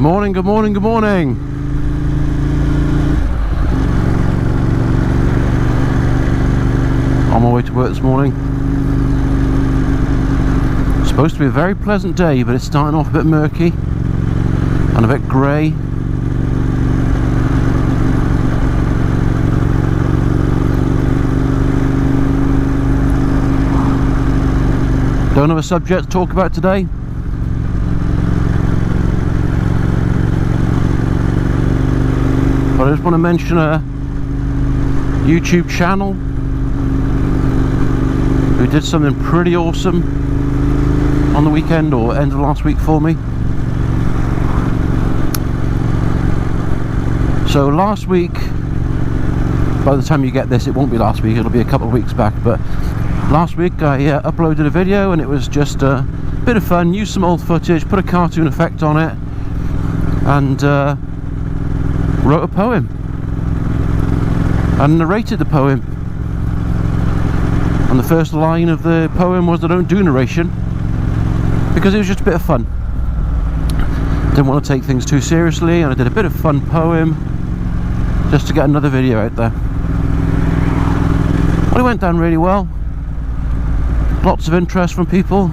Good morning, good morning, good morning. On my way to work this morning. It's supposed to be a very pleasant day, but it's starting off a bit murky and a bit grey. Don't have a subject to talk about today. But I just want to mention a YouTube channel who did something pretty awesome on the weekend or end of last week for me. So last week, by the time you get this, it won't be last week, it'll be a couple of weeks back, but last week I uploaded a video and it was just a bit of fun, used some old footage, put a cartoon effect on it, and wrote a poem and narrated the poem. And the first line of the poem was, I don't do narration, because it was just a bit of fun. Didn't want to take things too seriously, and I did a bit of fun poem just to get another video out there. Well, it went down really well. Lots of interest from people.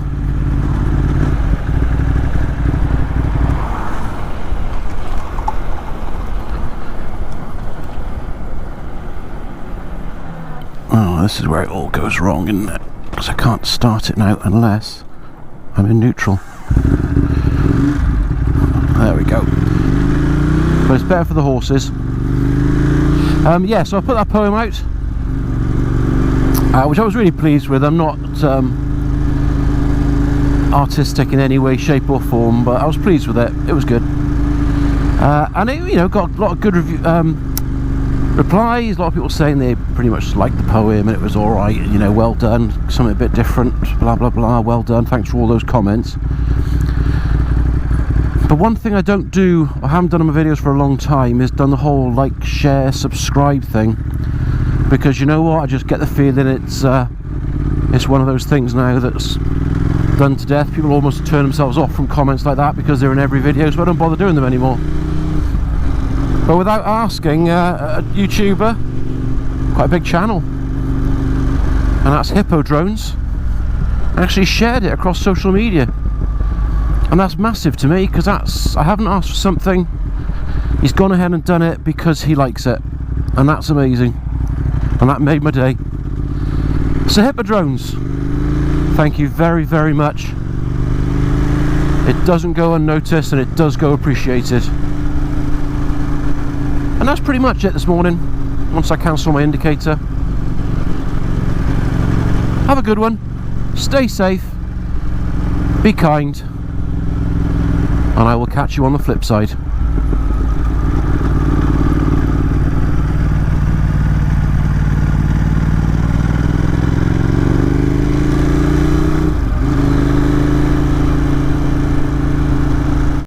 Oh, this is where it all goes wrong, isn't it? Because I can't start it now unless I'm in neutral. There we go. But it's better for the horses. Yeah, so I put that poem out, which I was really pleased with. I'm not artistic in any way, shape or form, but I was pleased with it. It was good. And it, got a lot of good replies. A lot of people saying they pretty much liked the poem and it was alright, well done, something a bit different, blah blah blah, well done, thanks for all those comments. But one thing I don't do, I haven't done on my videos for a long time, is done the whole like, share, subscribe thing, because you know what, I just get the feeling it's one of those things now that's done to death. People almost turn themselves off from comments like that because they're in every video, so I don't bother doing them anymore. But without asking, a YouTuber, quite a big channel, and that's Hippo Drones, actually shared it across social media. And that's massive to me, because I haven't asked for something, he's gone ahead and done it because he likes it, and that's amazing, and that made my day. So Hippo Drones, thank you very, very much. It doesn't go unnoticed and it does go appreciated. And that's pretty much it this morning, once I cancel my indicator. Have a good one, stay safe, be kind, and I will catch you on the flip side.